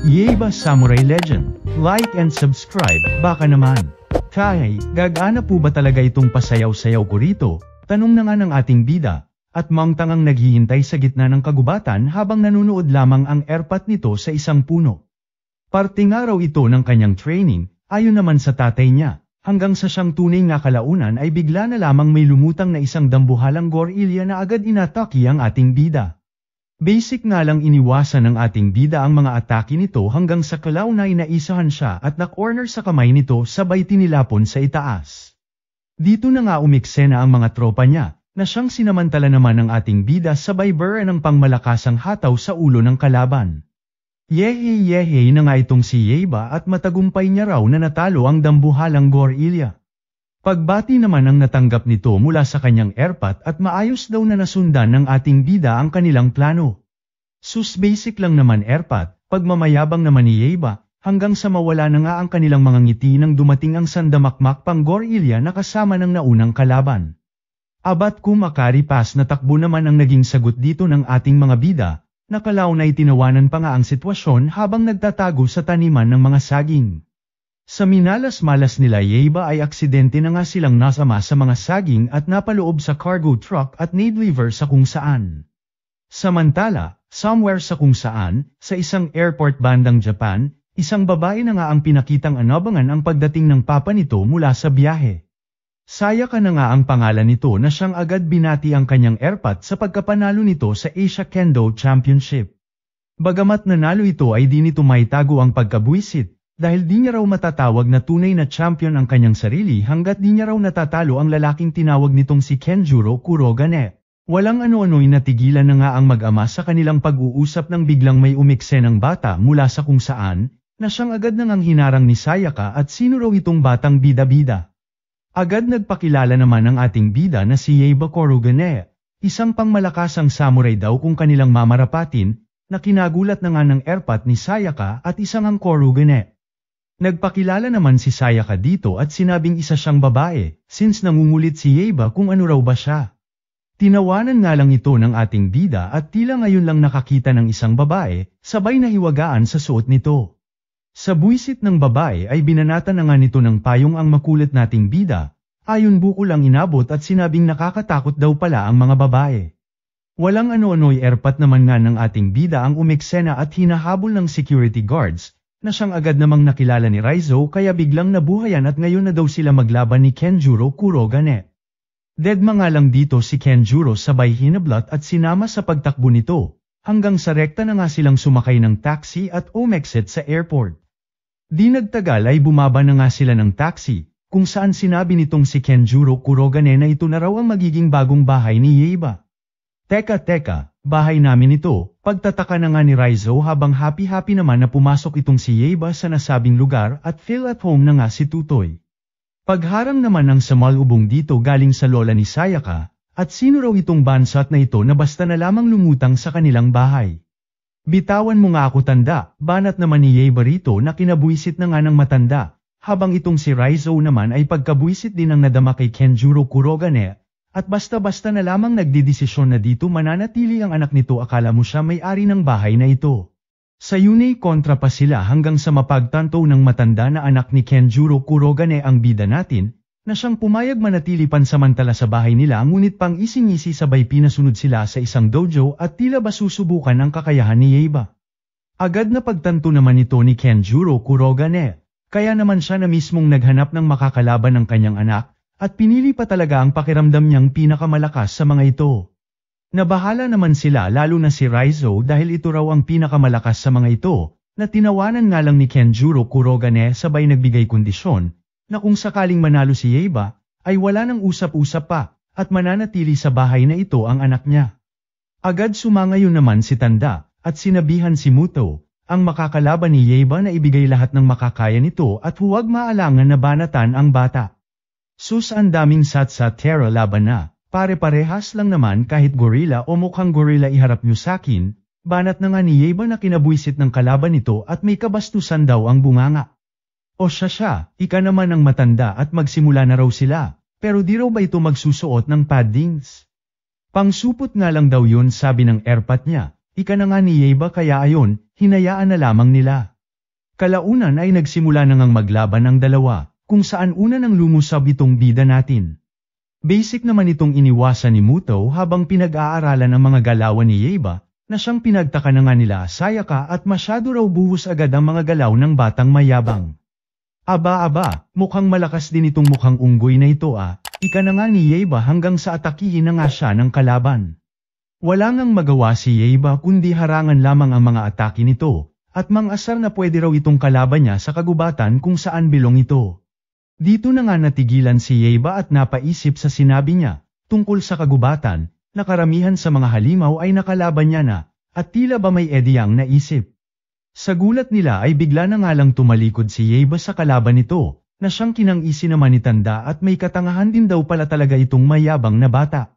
Yeba Samurai Legend. Like and subscribe, baka naman. Kay, gagana po ba talaga itong pasayaw-sayaw ko rito? Tanong na nga ng ating bida, at mangtangang naghihintay sa gitna ng kagubatan habang nanunood lamang ang airpot nito sa isang puno. Parting araw ito ng kanyang training, ayon naman sa tatay niya, hanggang sa siyang tunay nga kalaunan ay bigla na lamang may lumutang na isang dambuhalang gorilya na agad inatake ang ating bida. Basic nga lang iniwasan ng ating bida ang mga atake nito hanggang sa kalaw na inaisahan siya at na-corner sa kamay nito sabay tinilapon sa itaas. Dito na nga umiksena ang mga tropa niya, na siyang sinamantala naman ng ating bida sabay burra ng pangmalakasang hataw sa ulo ng kalaban. Yehe na nga itong si Yeba at matagumpay niya raw na natalo ang dambuhalang gorilya. Pagbati naman ang natanggap nito mula sa kanyang airpot at maayos daw na nasundan ng ating bida ang kanilang plano. Sus basic lang naman airpot, pagmamayabang naman ni Yeba, hanggang sa mawala na nga ang kanilang mga ngiti nang dumating ang sandamakmak pang gorilya na kasama ng naunang kalaban. Abat kumakaripas na takbo naman ang naging sagot dito ng ating mga bida, nakalaw na itinawanan pa nga ang sitwasyon habang nagtatago sa taniman ng mga saging. Sa minalas-malas nila Yeba ay aksidente na nga silang nasama sa mga saging at napaloob sa cargo truck at naideliver sa kung saan. Samantala, somewhere sa kung saan, sa isang airport bandang Japan, isang babae na nga ang pinakitang anabangan ang pagdating ng papa nito mula sa biyahe. Sayaka na nga ang pangalan nito na siyang agad binati ang kanyang airpot sa pagkapanalo nito sa Asia Kendo Championship. Bagamat nanalo ito ay di nito maitago ang pagkabwisit, dahil di niya raw matatawag na tunay na champion ang kanyang sarili hanggat di niya raw natatalo ang lalaking tinawag nitong si Kenjuro Kurogane. Walang ano-ano'y natigilan na nga ang mag-ama sa kanilang pag-uusap nang biglang may umiksenang bata mula sa kung saan, na siyang agad nang hinarang ni Sayaka at sino raw itong batang bida-bida. Agad nagpakilala naman ang ating bida na si Yeba Kurogane, isang pangmalakasang samurai daw kung kanilang mamarapatin, na kinagulat na nga ng airpot ni Sayaka at isang ang Kurogane. Nagpakilala naman si Sayaka dito at sinabing isa siyang babae, since nangungulit si Yeba kung ano raw ba siya. Tinawanan nga lang ito ng ating bida at tila ngayon lang nakakita ng isang babae, sabay na hiwagaan sa suot nito. Sa buwisit ng babae ay binanatan na nga nito ng payong ang makulit nating bida, ayon bukol ang inabot at sinabing nakakatakot daw pala ang mga babae. Walang ano-ano'y airpot naman nga ng ating bida ang umiksena at hinahabol ng security guards, na siyang agad namang nakilala ni Raizo kaya biglang nabuhayan at ngayon na daw sila maglaban ni Kenjuro Kurogane. Deadma nga lang dito si Kenjuro sabay hinablot at sinama sa pagtakbo nito, hanggang sa rekta na nga silang sumakay ng taxi at umexit sa airport. Di nagtagal ay bumaba na nga sila ng taxi, kung saan sinabi nitong si Kenjuro Kurogane na ito na raw ang magiging bagong bahay ni Yeba. Teka, bahay namin ito, pagtataka na nga ni Raizo habang happy-happy naman na pumasok itong si Yeba sa nasabing lugar at feel at home na nga si Tutoy. Pagharang naman ng samalubong dito galing sa lola ni Sayaka, at sino raw itong bansat na ito na basta na lamang lumutang sa kanilang bahay. Bitawan mo nga ako tanda, banat naman ni Yeba rito na kinabuisit na nga ng matanda, habang itong si Raizo naman ay pagkabuisit din ang nadama kay Kenjuro Kurogane. At basta-basta na lamang nagdidesisyon na dito mananatili ang anak nito akala mo siya may-ari ng bahay na ito. Sa yunay kontra pa sila hanggang sa mapagtanto ng matanda na anak ni Kenjuro Kurogane ang bida natin, na siyang pumayag manatili pansamantala sa bahay nila ngunit pang ising-isi sabay pinasunod sila sa isang dojo at tila ba susubukan ang kakayahan ni Yeba. Agad na pagtanto naman ito ni Kenjuro Kurogane, kaya naman siya na mismong naghanap ng makakalaban ng kanyang anak, at pinili pa talaga ang pakiramdam niyang pinakamalakas sa mga ito. Nabahala naman sila lalo na si Raizo dahil ito raw ang pinakamalakas sa mga ito, na tinawanan nga lang ni Kenjuro Kurogane sabay nagbigay kondisyon, na kung sakaling manalo si Yeba, ay wala nang usap-usap pa, at mananatili sa bahay na ito ang anak niya. Agad sumangayon naman si Tanda, at sinabihan si Muto, ang makakalaban ni Yeba na ibigay lahat ng makakaya nito at huwag maalangan na banatan ang bata. Sus ang daming sat-satera laban na, pare-parehas lang naman kahit gorilla o mukhang gorilla iharap nyo sakin, banat na nga ni Yeba na kinabuisit ng kalaban nito at may kabastusan daw ang bunganga. O siya, ika naman ang matanda at magsimula na raw sila, pero di raw ba ito magsusuot ng paddings? Pangsupot nga lang daw yun sabi ng airpot niya, ika na nga ni Yeba kaya ayon, hinayaan na lamang nila. Kalaunan ay nagsimula na ngang maglaban ang dalawa, kung saan una nang lumusab itong bida natin. Basic naman itong iniwasan ni Muto habang pinag-aaralan ang mga galawan ni Yeiba, na siyang pinagtaka na nga nila Sayaka at masyado raw buhos agad ang mga galaw ng batang mayabang. Aba, mukhang malakas din itong mukhang unggoy na ito ika na nga ni Yeiba hanggang sa atakihin na nga siya ng kalaban. Wala ngang magawa si Yeiba kundi harangan lamang ang mga atake nito, at mang-asar na pwede raw itong kalaban niya sa kagubatan kung saan bilong ito. Dito na nga natigilan si Yeiba at napaisip sa sinabi niya, tungkol sa kagubatan, na karamihan sa mga halimaw ay nakalaban niya na, at tila ba may ediyang naisip. Sa gulat nila ay bigla na nga lang tumalikod si Yeiba sa kalaban nito, na siyang kinang-isi naman ni Tanda at may katangahan din daw pala talaga itong mayabang na bata.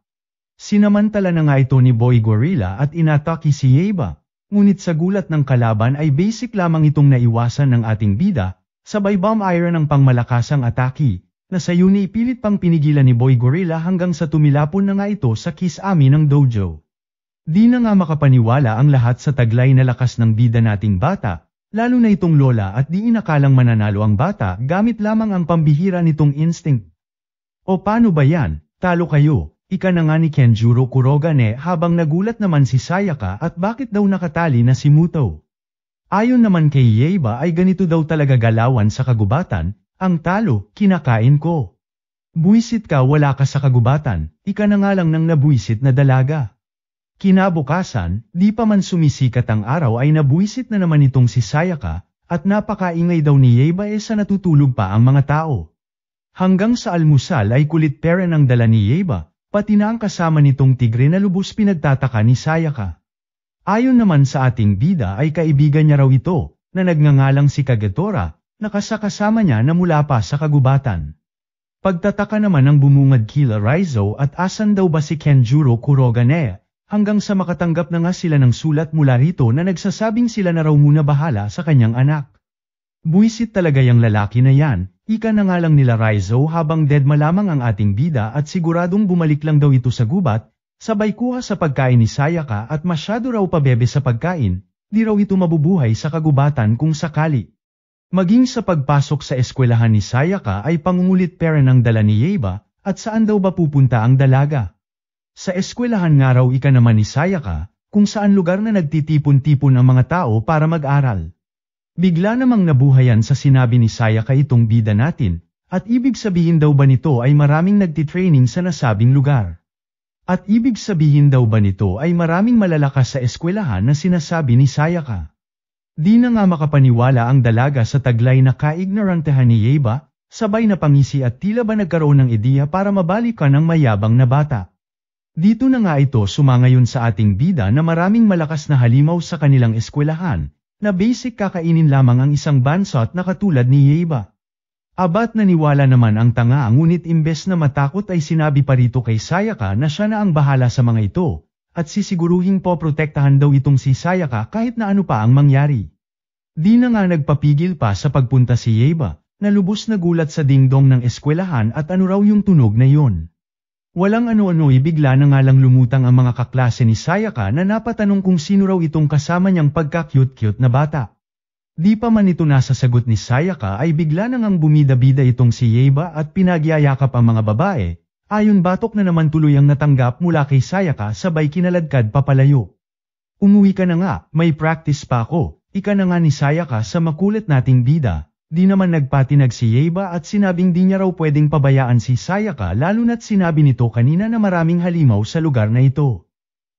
Sinamantala na nga ito ni Boy Gorilla at inatake si Yeiba, ngunit sa gulat ng kalaban ay basic lamang itong naiwasan ng ating bida, sabay bomb iron ang pangmalakasang atake, na sa yuni pilit pang pinigilan ni Boy Gorilla hanggang sa tumilapon na nga ito sa Kisame ng dojo. Di na nga makapaniwala ang lahat sa taglay na lakas ng bida nating bata, lalo na itong lola at di inakalang mananalo ang bata gamit lamang ang pambihira nitong instinct. O paano ba yan, talo kayo, ika na nga ni Kenjuro Kurogane habang nagulat naman si Sayaka at bakit daw nakatali na si Muto. Ayon naman kay Yeiba ay ganito daw talaga galawan sa kagubatan, ang talo, kinakain ko. Buwisit ka wala ka sa kagubatan, ika na nga lang ng nabuwisit na dalaga. Kinabukasan, di pa man sumisikat ang araw ay nabuwisit na naman itong si Sayaka, at napakaingay daw ni Yeiba sa natutulog pa ang mga tao. Hanggang sa almusal ay kulit pera ng dala ni Yeiba, pati na ang kasama nitong tigre na lubos pinagtataka ni Sayaka. Ayon naman sa ating bida ay kaibigan niya raw ito, na nagngangalang si Kagetora, na kasakasama niya na mula pa sa kagubatan. Pagtataka naman ng bumungad kila Raizo at asan daw ba si Kenjuro Kurogane, hanggang sa makatanggap na nga sila ng sulat mula rito na nagsasabing sila na raw muna bahala sa kanyang anak. Buwisit talaga yung lalaki na yan, ika na nga lang nila Raizo habang deadma lamang ang ating bida at siguradong bumalik lang daw ito sa gubat, sabay kuha sa pagkain ni Sayaka at masyado raw pabebe sa pagkain, di raw ito mabubuhay sa kagubatan kung sakali. Maging sa pagpasok sa eskwelahan ni Sayaka ay pangungulit pera ng dala ni Yeiba, at saan daw ba pupunta ang dalaga? Sa eskwelahan nga raw ika naman ni Sayaka, kung saan lugar na nagtitipon-tipon ang mga tao para mag-aral. Bigla namang nabuhayan sa sinabi ni Sayaka itong bida natin, at ibig sabihin daw ba nito ay maraming nagtitraining sa nasabing lugar. At ibig sabihin daw ba nito ay maraming malalakas sa eskwelahan na sinasabi ni Sayaka. Di na nga makapaniwala ang dalaga sa taglay na kaignorantehan ni Yeiba, sabay na pangisi at tila ba nagkaroon ng ideya para mabalikan ang mayabang na bata. Dito na nga ito sumangayon sa ating bida na maraming malakas na halimaw sa kanilang eskwelahan, na basic kakainin lamang ang isang bansot na katulad ni Yeiba. Abat naniwala naman ang tanga ngunit imbes na matakot ay sinabi pa rito kay Sayaka na siya na ang bahala sa mga ito, at sisiguruhin poprotektahan daw itong si Sayaka kahit na ano pa ang mangyari. Di na nga nagpapigil pa sa pagpunta si Yeiba, na lubos na gulat sa dingdong ng eskwelahan at ano raw yung tunog na yon. Walang ano-ano bigla na nga lang lumutang ang mga kaklase ni Sayaka na napatanong kung sino raw itong kasama niyang pagka-cute-cute na bata. Di pa man ito nasasagot ni Sayaka ay bigla na ngang bumida-bida itong si Yeiba at pinagyayakap ang mga babae, ayon batok na naman tuloy ang natanggap mula kay Sayaka sabay kinaladkad papalayo. Umuwi ka na nga, may practice pa ako, ika na nga ni Sayaka sa makulit nating bida, di naman nagpatinag si Yeiba at sinabing di niya raw pwedeng pabayaan si Sayaka lalo na't sinabi nito kanina na maraming halimaw sa lugar na ito.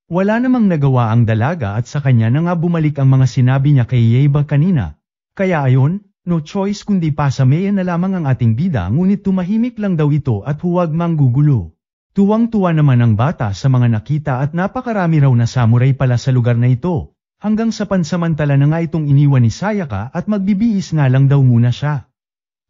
Wala namang nagawa ang dalaga at sa kanya na nga bumalik ang mga sinabi niya kay Yeiba kanina. Kaya ayon, no choice kundi pasameyan na lamang ang ating bida ngunit tumahimik lang daw ito at huwag manggugulo. Tuwang-tuwa naman ang bata sa mga nakita at napakarami raw na samurai pala sa lugar na ito, hanggang sa pansamantala na nga itong iniwan ni Sayaka at magbibihis nga lang daw muna siya.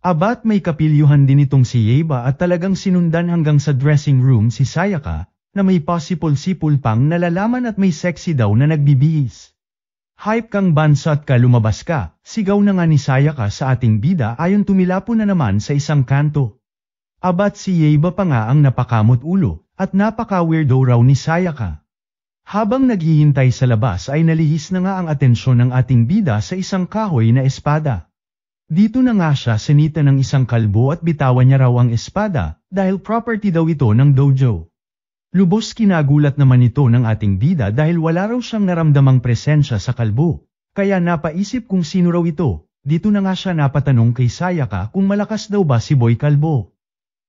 Abat may kapilyuhan din itong si Yeiba at talagang sinundan hanggang sa dressing room si Sayaka, na may possible-sipol pang nalalaman at may sexy daw na nagbibihis. Hype kang bansa at ka lumabas ka, sigaw na nga ni Sayaka sa ating bida ayon tumilapon na naman sa isang kanto. Abat si Yeiba pa nga ang napakamot ulo, at napaka-weirdo raw ni Sayaka. Habang naghihintay sa labas ay nalihis na nga ang atensyon ng ating bida sa isang kahoy na espada. Dito na nga siya sinita ng isang kalbo at bitawan niya raw ang espada dahil property daw ito ng dojo. Lubos kinagulat naman ito ng ating bida dahil wala raw siyang naramdamang presensya sa kalbo. Kaya napaisip kung sino raw ito. Dito na nga siya napatanong kay Sayaka kung malakas daw ba si Boy Kalbo.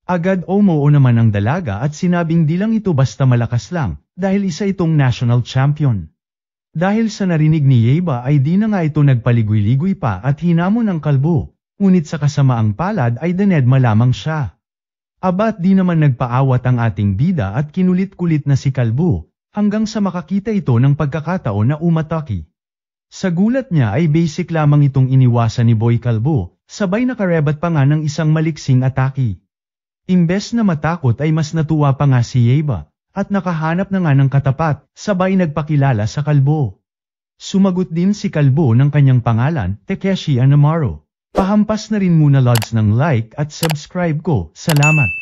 Agad umoo naman ang dalaga at sinabing di lang ito basta malakas lang dahil isa itong national champion. Dahil sa narinig ni Yeba ay di na nga ito nagpaligoy-ligoy pa at hinamon ng kalbo, ngunit sa kasamaang palad ay dinedma lamang siya. Abat di naman nagpaawat ang ating bida at kinulit-kulit na si kalbo, hanggang sa makakita ito ng pagkakataon na umatake. Sa gulat niya ay basic lamang itong iniwasan ni Boy Kalbo, sabay nakarebat pa nga ng isang maliksing atake. Imbes na matakot ay mas natuwa pa nga si Yeba, at nakahanap na nga ng katapat, sabay nagpakilala sa kalbo. Sumagot din si kalbo ng kanyang pangalan, Takeshi Anamaro. Pahampas na rin muna lods ng like at subscribe ko, salamat.